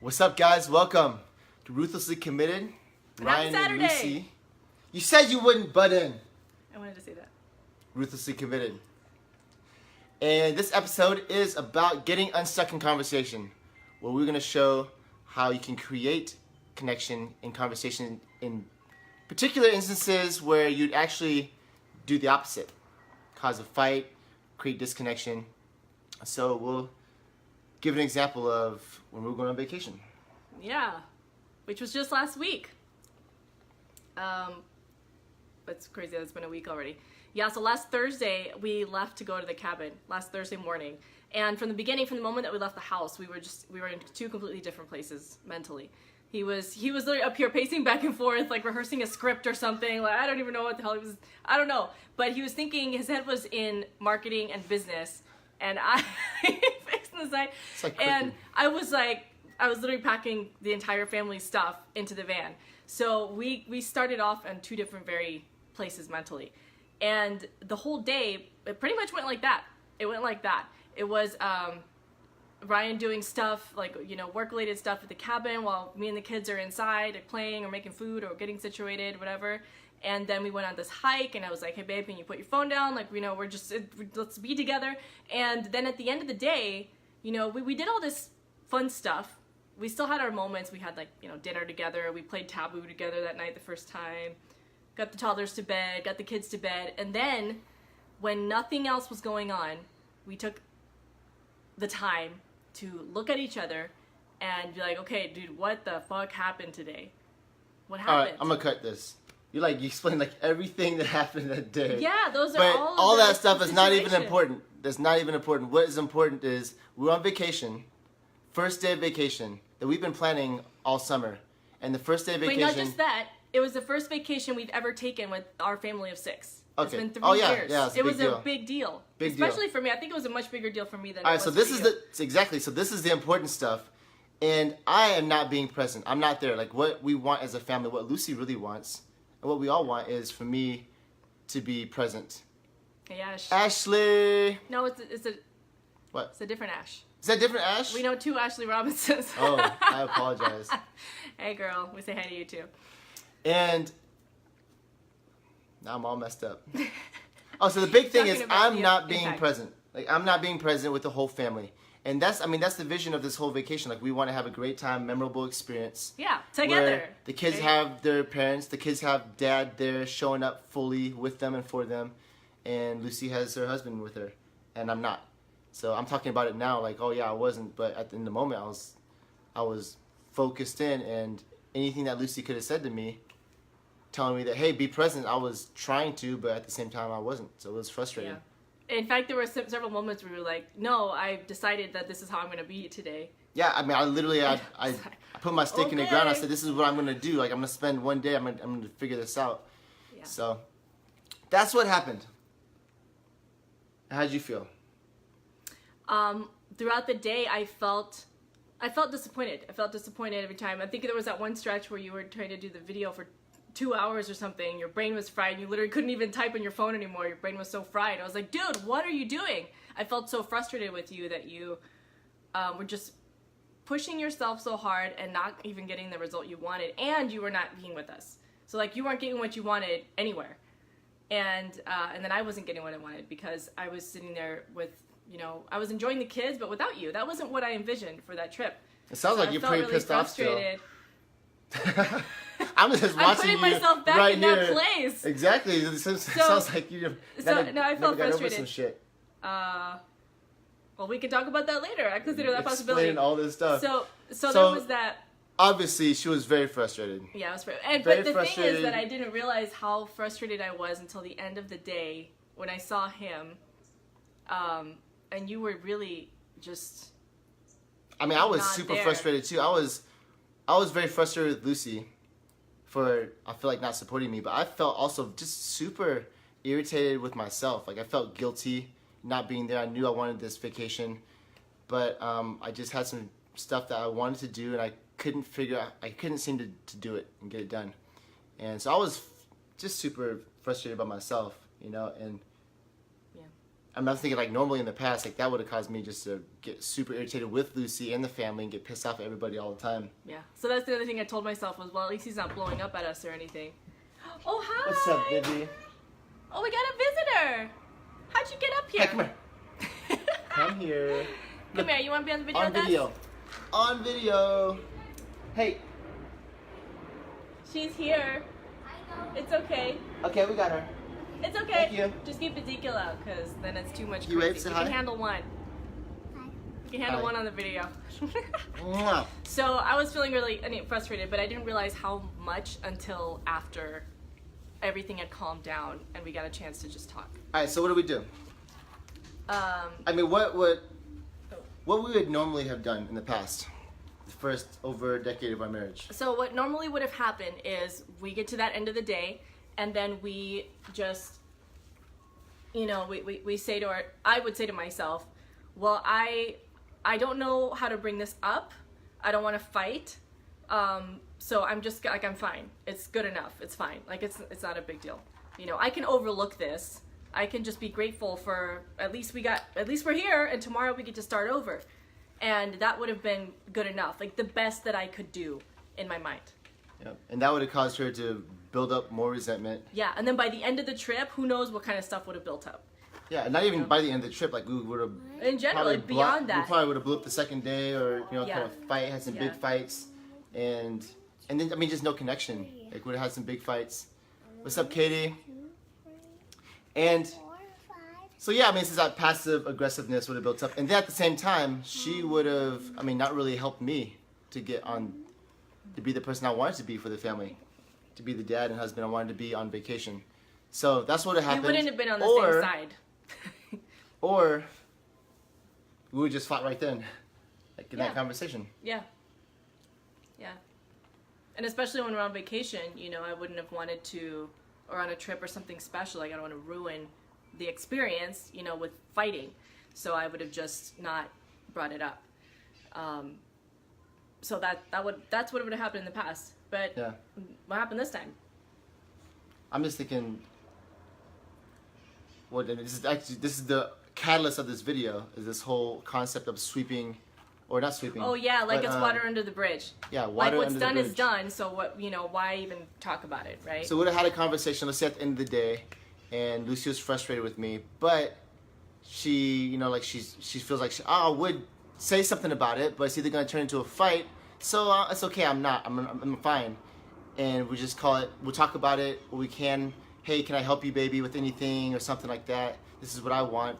What's up, guys? Welcome to Ruthlessly Committed. Ryan and Saturday. Lucy. You said you wouldn't butt in. I wanted to say that. Ruthlessly Committed. And this episode is about getting unstuck in conversation, where we're going to show how you can create connection in conversation in particular instances where you'd actually do the opposite, cause a fight, create disconnection. So we'll give an example of when we were going on vacation. Yeah, which was just last week. It's crazy that it's been a week already. Yeah, so last Thursday we left to go to the cabin, last Thursday morning. And from the moment that we left the house, we were in two completely different places mentally. He was literally up here pacing back and forth, like rehearsing a script or something. Like, I don't even know what the hell he was, I don't know. But he was thinking, his head was in marketing and business. And I fixing the side. And I was literally packing the entire family's stuff into the van. So we started off in two different very places mentally. And the whole day, it pretty much went like that. It went like that. It was Ryan doing stuff, like, work-related stuff at the cabin while me and the kids are inside like, playing or making food or getting situated, whatever. And then we went on this hike, and I was like, hey, babe, can you put your phone down? Like, let's be together. And then at the end of the day, we did all this fun stuff. We still had our moments. We had, dinner together. We played Taboo together that night the first time. Got the toddlers to bed, got the kids to bed. And then, when nothing else was going on, we took the time to look at each other and be like, okay, dude, what the fuck happened today? What happened? All right, I'm going to cut this. You explained everything that happened that day. Yeah, those are but all that stuff is not even situation. important. That's not even important. What is important is we're on vacation, first day of vacation that we've been planning all summer. And the first day of vacation... Wait, not just that. It was the first vacation we've ever taken with our family of 6. Okay. It's been 3 years. Yeah, it was a big deal. Especially for me. I think it was a much bigger deal for me than all right, it was so this for is you. exactly. So this is the important stuff. And I am not being present. I'm not there. Like, what we want as a family, what Lucy really wants, and what we all want is for me to be present. Hey, Ash. Ashley! No, it's a... What? It's a different Ash. Is that different Ash? We know 2 Ashley Robinsons. Oh, I apologize. Hey, girl. We say hi to you, too. And... now I'm all messed up. Oh, so the big thing is I'm not being present. Like, I'm not being present with the whole family. And that's the vision of this whole vacation. Like, we want to have a great time, memorable experience. Yeah, together. Where the kids have their parents, the kids have dad there showing up fully with them and for them. And Lucy has her husband with her. And I'm not. So I'm talking about it now like, oh yeah, I wasn't. But in the moment, I was focused in. And anything that Lucy could have said to me, telling me that, hey, be present, I was trying to, but at the same time I wasn't. So it was frustrating. Yeah. In fact, there were several moments where we were like, no, I've decided that this is how I'm going to be today. Yeah, I mean, I literally, I put my stake in the ground. I said, this is what I'm going to do. Like, I'm going to spend one day, I'm going to figure this out. Yeah. So that's what happened. How'd you feel? Throughout the day, I felt disappointed. I felt disappointed every time. I think there was that one stretch where you were trying to do the video for 2 hours or something. Your brain was fried. You literally couldn't even type on your phone anymore. Your brain was so fried. I was like, dude, what are you doing? I felt so frustrated with you that you were just pushing yourself so hard and not even getting the result you wanted, and you were not being with us. So you weren't getting what you wanted anywhere, and then I wasn't getting what I wanted because I was sitting there with, I was enjoying the kids, but without you. That wasn't what I envisioned for that trip. It sounds like you're pretty really pissed frustrated. Off still. I'm just watching I'm putting myself back right in here. that place. Exactly. It sounds like you. I felt frustrated. Over some shit. Well, we can talk about that later. I consider that possibility. Explaining all this stuff. So there was that. Obviously, she was very frustrated. Yeah, I was frustrated. But the thing is that I didn't realize how frustrated I was until the end of the day when I saw him, and you were really just. I mean, I was super frustrated too. I was very frustrated with Lucy for, I feel like, not supporting me, but I felt also just super irritated with myself. Like, I felt guilty not being there. I knew I wanted this vacation, but I just had some stuff that I wanted to do, and I couldn't seem to do it and get it done. And so I was just super frustrated by myself, and I'm not thinking like normally in the past, like that would have caused me just to get super irritated with Lucy and the family and get pissed off at everybody all the time. Yeah. So that's the other thing I told myself was, well, at least he's not blowing up at us or anything. Oh, hi. What's up, baby? Oh, we got a visitor. How'd you get up here? Hey, come here. Come here. Come here. You want to be on the video On with video. us? On video. Hey. She's here. It's okay. Okay, we got her. It's okay. Thank you. Just keep Ezekiel out, because then it's too much You crazy. wave, say You hi. can handle one. You can handle Hi. one on the video. Mwah. So I was feeling really frustrated, but I didn't realize how much until after everything had calmed down and we got a chance to just talk. All right, so what do we do? I mean, what we would normally have done in the past, the first over a decade of our marriage. So what normally would have happened is we get to that end of the day, and then we just, you know, we say to I would say to myself, well, I don't know how to bring this up. I don't want to fight. So I'm just like, I'm fine. It's good enough. It's fine. Like it's not a big deal. You know, I can overlook this. I can just be grateful for at least we're here, and tomorrow we get to start over. And that would have been good enough. Like the best that I could do in my mind. Yep. And that would have caused her to build up more resentment. Yeah, and then by the end of the trip, who knows what kind of stuff would have built up. Yeah, and not even by the end of the trip, like we would have. In general, like beyond that. We probably would have blew up the second day, or Yeah. kind of fight, had some big fights, and then I mean just no connection. Like would have had some big fights. What's up, Katie? And so yeah, I mean, since that passive aggressiveness would have built up, and then at the same time, she would have, I mean, not really helped me to get on, to be the person I wanted to be for the family, to be the dad and husband I wanted to be on vacation. So that's what happened. We wouldn't have been on the same side. Or we would just fought right then, like in that Yeah. conversation. Yeah. Yeah. And especially when we're on vacation, you know, I wouldn't have wanted to, or on a trip or something special, like I don't want to ruin the experience, you know, with fighting. So I would have just not brought it up. So that's what would have happened in the past. But Yeah. what happened this time? I'm just thinking, this is the catalyst of this video, is this whole concept of sweeping, or not sweeping. Oh yeah, like but, it's water under the bridge. Yeah, Like water what's under the done bridge. is done. So what, you know, why even talk about it, right? So we would have had a conversation, let's say at the end of the day, and Lucy was frustrated with me, but she, you know, like she feels like I would say something about it, but it's either going to turn into a fight. So it's okay. I'm fine, and we just call it. We'll talk about it when we can. Hey, can I help you, baby, with anything or something like that? This is what I want,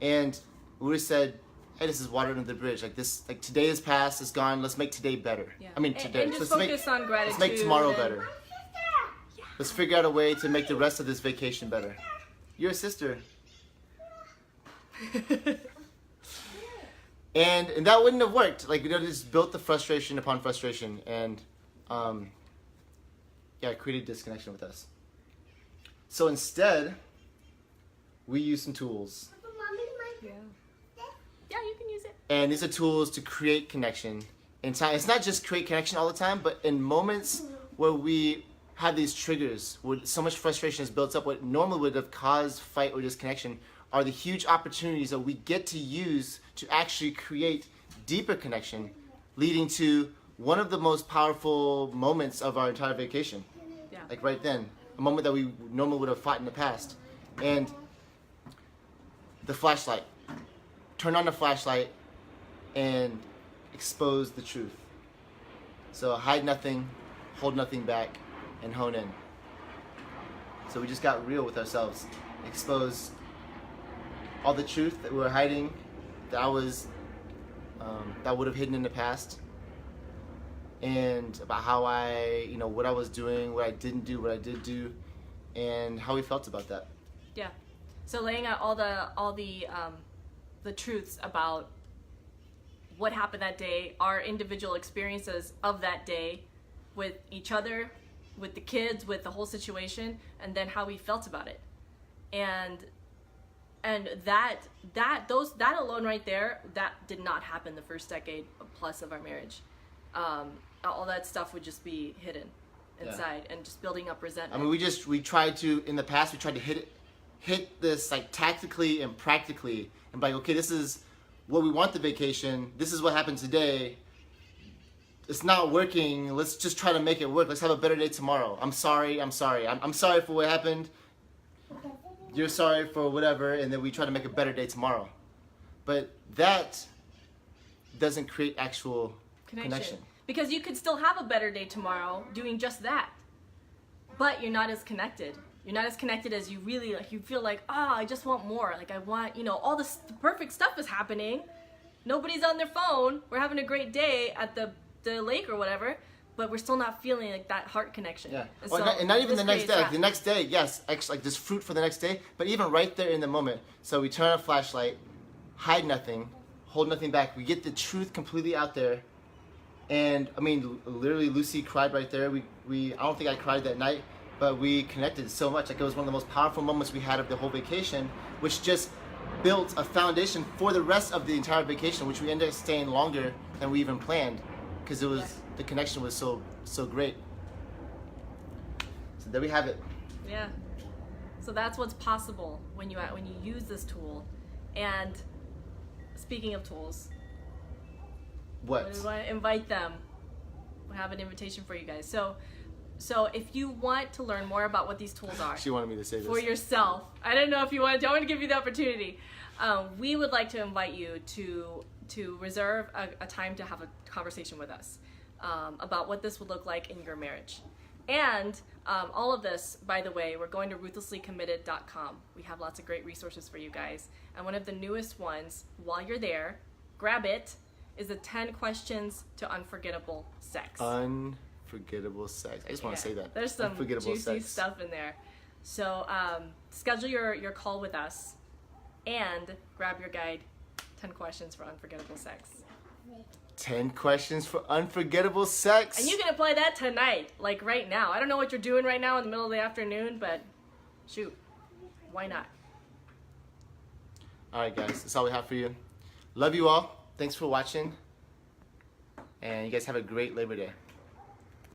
and we would have said, hey, this is water under the bridge. Like this, like today is past, it's gone. Let's make today better. Yeah. I mean today. And just Let's focus on gratitude. Let's make tomorrow and- better. Let's figure out a way to make the rest of this vacation better. You're a sister. And that wouldn't have worked. Like, you know, just built the frustration upon frustration, and it created disconnection with us. So instead, we use some tools. Yeah. Yeah, you can use it. And these are tools to create connection. It's not just create connection all the time, but in moments where we have these triggers, where so much frustration is built up, what normally would have caused fight or disconnection are the huge opportunities that we get to use to actually create deeper connection, leading to one of the most powerful moments of our entire vacation. Yeah. Like right then, a moment that we normally would have fought in the past. And the flashlight. Turn on the flashlight and expose the truth. So hide nothing, hold nothing back, and hone in. So we just got real with ourselves. Expose all the truth that we were hiding, that would have hidden in the past, and about how what I was doing, what I didn't do, what I did do, and how we felt about that. Yeah. So laying out all the truths about what happened that day, our individual experiences of that day with each other, with the kids, with the whole situation, and then how we felt about it. And that alone right there, that did not happen the first decade plus of our marriage. All that stuff would just be hidden inside and just building up resentment. I mean, we tried to, in the past, we tried to hit hit this like tactically and practically and be like, okay, this is what we want the vacation. This is what happened today. It's not working. Let's just try to make it work. Let's have a better day tomorrow. I'm sorry. I'm sorry for what happened. You're sorry for whatever, and then we try to make a better day tomorrow. But that doesn't create actual connection. Because you could still have a better day tomorrow doing just that. But you're not as connected. You're not as connected as you really, like, you feel like, I just want more. Like, I want, all this perfect stuff is happening. Nobody's on their phone. We're having a great day at the lake or whatever, but we're still not feeling like that heart connection. Yeah. And, and not even the next day. Like the next day, yes, actually, like there's fruit for the next day, but even right there in the moment. So we turn on a flashlight, hide nothing, hold nothing back. We get the truth completely out there. And I mean, literally, Lucy cried right there. I don't think I cried that night, but we connected so much. Like it was one of the most powerful moments we had of the whole vacation, which just built a foundation for the rest of the entire vacation, which we ended up staying longer than we even planned, because it was the connection was so great. So there we have it. Yeah. So that's what's possible when you use this tool. And speaking of tools. What? We want to invite them. We have an invitation for you guys. So if you want to learn more about what these tools are, She wanted me to say this. for yourself, I don't know if you want to. I want to give you the opportunity. We would like to invite you to reserve a time to have a conversation with us about what this would look like in your marriage. And all of this, by the way, we're going to ruthlesslycommitted.com. We have lots of great resources for you guys. And one of the newest ones, while you're there, grab it, is the 10 questions to unforgettable sex. Unforgettable sex. I just want to say that. There's some juicy sex. stuff in there. So schedule your call with us and grab your guide, 10 questions for unforgettable sex. 10 questions for unforgettable sex. And you can apply that tonight, like right now. I don't know what you're doing right now in the middle of the afternoon, but shoot, why not? All right, guys, that's all we have for you. Love you all. Thanks for watching. And you guys have a great Labor Day.